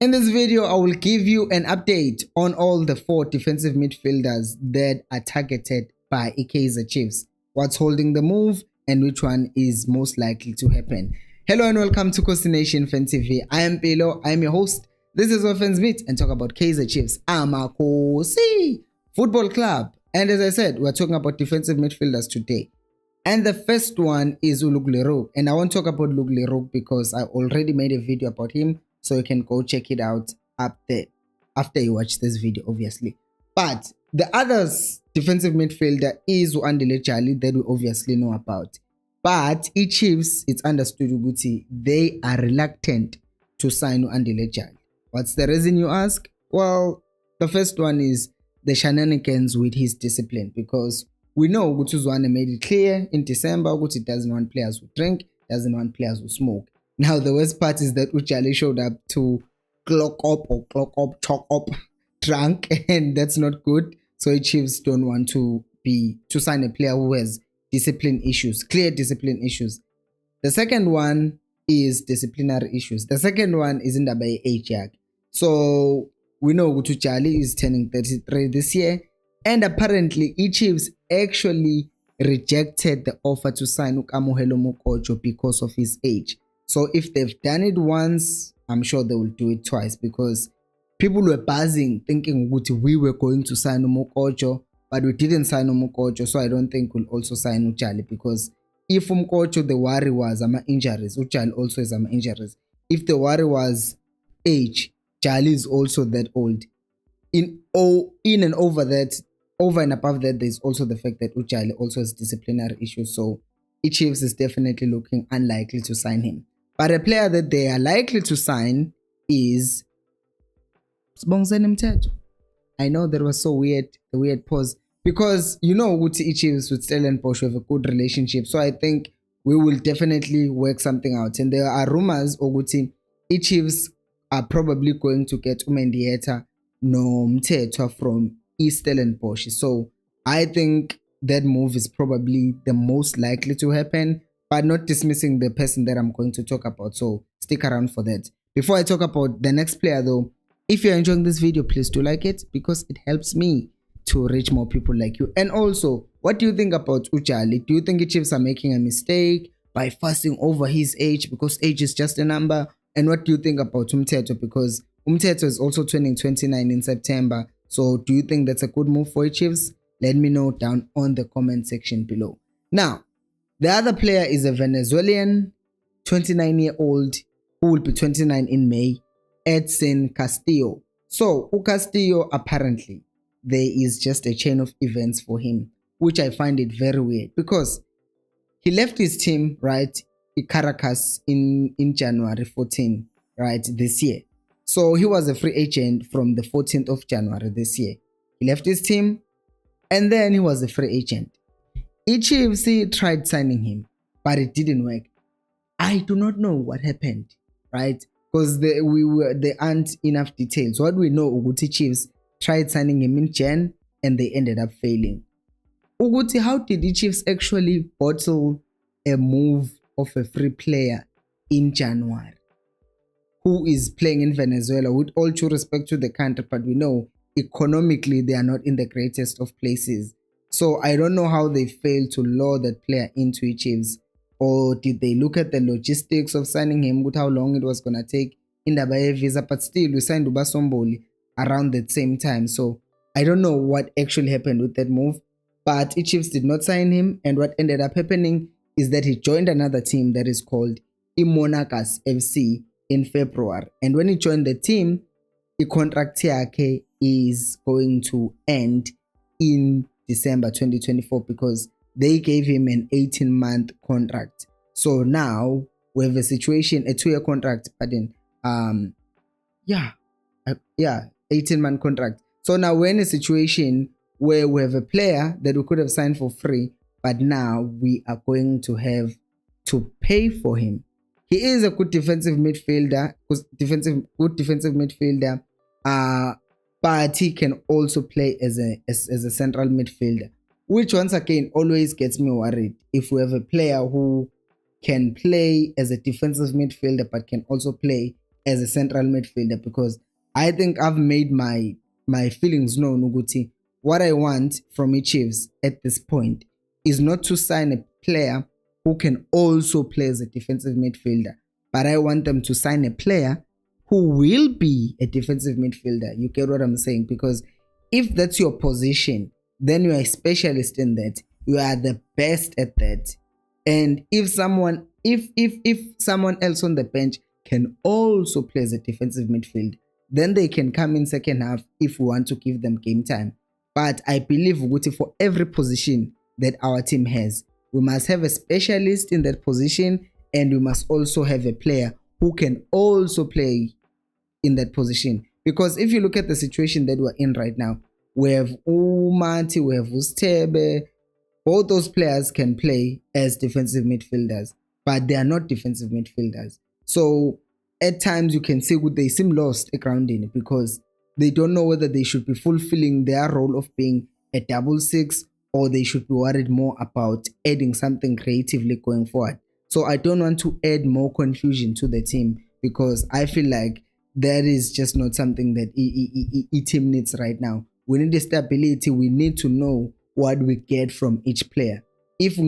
In this video, I will give you an update on all the 4 defensive midfielders that are targeted by Kaizer Chiefs. What's holding the move and which one is most likely to happen. Hello and welcome to Khosi Nation Fan TV. I am Pelo, I am your host. This is where fans meet and talk about Kaizer Chiefs. I'm a Khosi Football Club. And as I said, we're talking about defensive midfielders today. And the first one is Ulugleru. And I won't talk about Ulugleru because I already made a video about him. So you can go check it out up there after you watch this video, obviously. But the other defensive midfielder is Andile Jali that we obviously know about. But Chiefs, it's understood Uguti, they are reluctant to sign Andile Jali. What's the reason, you ask? Well, the first one is the shenanigans with his discipline, because we know Gutuzwane made it clear in December Guti doesn't want players who drink, doesn't want players who smoke. Now the worst part is that Uchale showed up to clock up, chalk up drunk, and that's not good. So Chiefs don't want to sign a player who has discipline issues, clear discipline issues. The second one is disciplinary issues. The second one is in the age. So we know Uchale is turning 33 this year, and apparently Chiefs actually rejected the offer to sign Ukamuhelo Mokojo because of his age. So if they've done it once, I'm sure they will do it twice, because people were buzzing thinking we were going to sign Mokojo, but we didn't sign Mokojo, so I don't think we'll also sign Uchali, because if Mokojo the worry was injuries, Uchali also is injuries. If the worry was age, Jali is also that old. In and over that, over and above that, there's also the fact that Uchali also has disciplinary issues, so Chiefs is definitely looking unlikely to sign him. But a player that they are likely to sign is Sibongiseni Mteto. I know that was so weird, the weird pause, because you know Uti Chiefs with Stellenbosch have a good relationship, so I think we will definitely work something out. And there are rumors Oguti Chiefs are probably going to get Umendieta no Mteto from Stellenbosch. So I think that move is probably the most likely to happen, but not dismissing the person that I'm going to talk about. So stick around for that. Before I talk about the next player though, if you're enjoying this video, please do like it, because it helps me to reach more people like you. And also, what do you think about Uchali? Do you think the Chiefs are making a mistake by fussing over his age, because age is just a number? And what do you think about Umteto? Because Umteto is also turning 29 in September. So do you think that's a good move for the Chiefs? Let me know down on the comment section below. Now, the other player is a Venezuelan 29-year-old who will be 29 in May, Edson Castillo. So, Castillo, apparently, there is just a chain of events for him, which I find it very weird, because he left his team, right, Caracas in January 14, right, this year. So, he was a free agent from the 14th of January this year. He left his team, and then he was a free agent. Chiefs tried signing him, but it didn't work. I do not know what happened, right? Because there aren't enough details. What we know, Uguti Chiefs tried signing him in Jan, and they ended up failing. Uguti, how did the Chiefs actually bottle a move of a free player in January, who is playing in Venezuela, with all due respect to the country, but we know economically they are not in the greatest of places. So I don't know how they failed to lure that player into Chiefs. Or did they look at the logistics of signing him, with how long it was going to take in the visa? But still, we signed Ubasomboli around the same time. So I don't know what actually happened with that move. But Chiefs did not sign him. And what ended up happening is that he joined another team that is called Monarchs FC in February. And when he joined the team, the contract yake is going to end in December 2024, because they gave him an 18-month contract. So now we have a situation, a 2-year contract, pardon. 18-month contract. So now we're in a situation where we have a player that we could have signed for free, but now we are going to have to pay for him. He is a good defensive midfielder, but he can also play as a central midfielder, which once again always gets me worried. If we have a player who can play as a defensive midfielder but can also play as a central midfielder, because I think I've made my feelings known. Uguti, what I want from Chiefs at this point is not to sign a player who can also play as a defensive midfielder, but I want them to sign a player who will be a defensive midfielder. You get what I'm saying? Because if that's your position, then you are a specialist in that. You are the best at that. And if someone else on the bench can also play as a defensive midfield, then they can come in second half if we want to give them game time. But I believe for every position that our team has, we must have a specialist in that position, and we must also have a player who can also play in that position. Because if you look at the situation that we're in right now, we have Umanti, we have Ustebe. Both those players can play as defensive midfielders, but they are not defensive midfielders. So at times you can say they seem lost at grounding because they don't know whether they should be fulfilling their role of being a 6-6, or they should be worried more about adding something creatively going forward. So I don't want to add more confusion to the team, because I feel like that is just not something that team needs right now. We need the stability. We need to know what we get from each player. If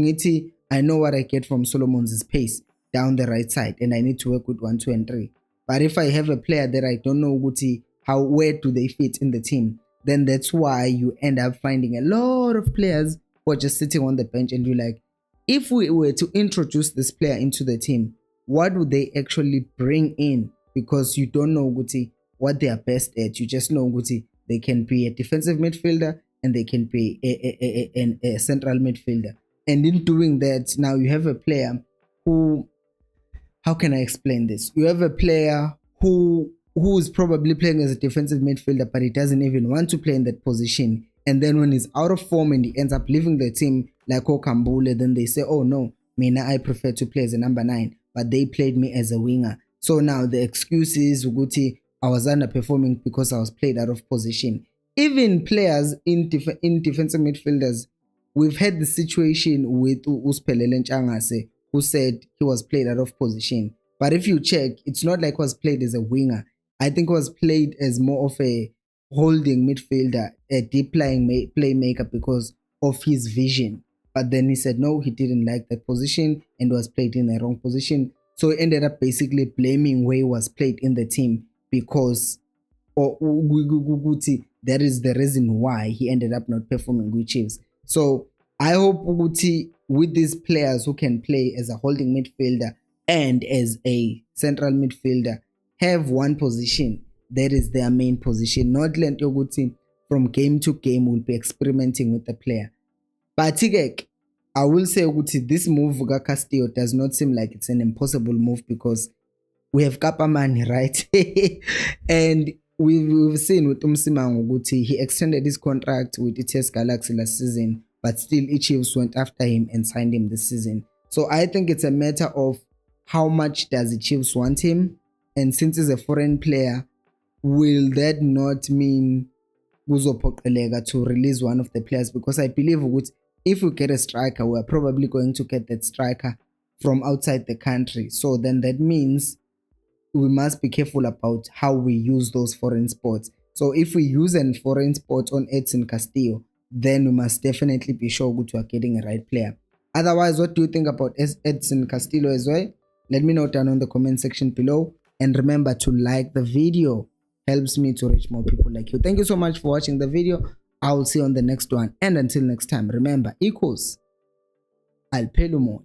I know what I get from Solomon's pace down the right side, and I need to work with 1, 2, and 3. But if I have a player that I don't know where do they fit in the team, then that's why you end up finding a lot of players who are just sitting on the bench, and you're like, if we were to introduce this player into the team, what would they actually bring in? Because you don't know what they are best at. You just know they can be a defensive midfielder and they can be a central midfielder. And in doing that, now you have a player who, how can I explain this? You have a player who is probably playing as a defensive midfielder, but he doesn't even want to play in that position. And then when he's out of form and he ends up leaving the team like Okambule, then they say, oh no, Mina, I prefer to play as a number 9, but they played me as a winger. So now the excuse is I was underperforming because I was played out of position. Even players in defensive midfielders, we've had the situation with Uspelele Nchangase, who said he was played out of position. But if you check, it's not like he was played as a winger. I think he was played as more of a holding midfielder, a deep lying playmaker because of his vision. But then he said no, he didn't like that position and was played in the wrong position. So he ended up basically blaming where he was played in the team, because that is the reason why he ended up not performing with Chiefs. So I hope with these players who can play as a holding midfielder and as a central midfielder have one position that is their main position, not let from game to game will be experimenting with the player. But I will say this move Castillo does not seem like it's an impossible move, because we have Kapamani, right? And we've seen with Umsimango he extended his contract with ETS Galaxy last season, but still Chiefs went after him and signed him this season. So I think it's a matter of how much does the Chiefs want him, and since he's a foreign player, will that not mean to release one of the players? Because I believe if we get a striker, we're probably going to get that striker from outside the country. So then that means we must be careful about how we use those foreign sports. So if we use a foreign sport on Edson Castillo, then we must definitely be sure we are getting a right player. Otherwise, what do you think about Edson Castillo as well? Let me know down on the comment section below. And remember to like the video. Helps me to reach more people like you. Thank you so much for watching the video. I will see you on the next one. And until next time, remember, equals Alpelumo.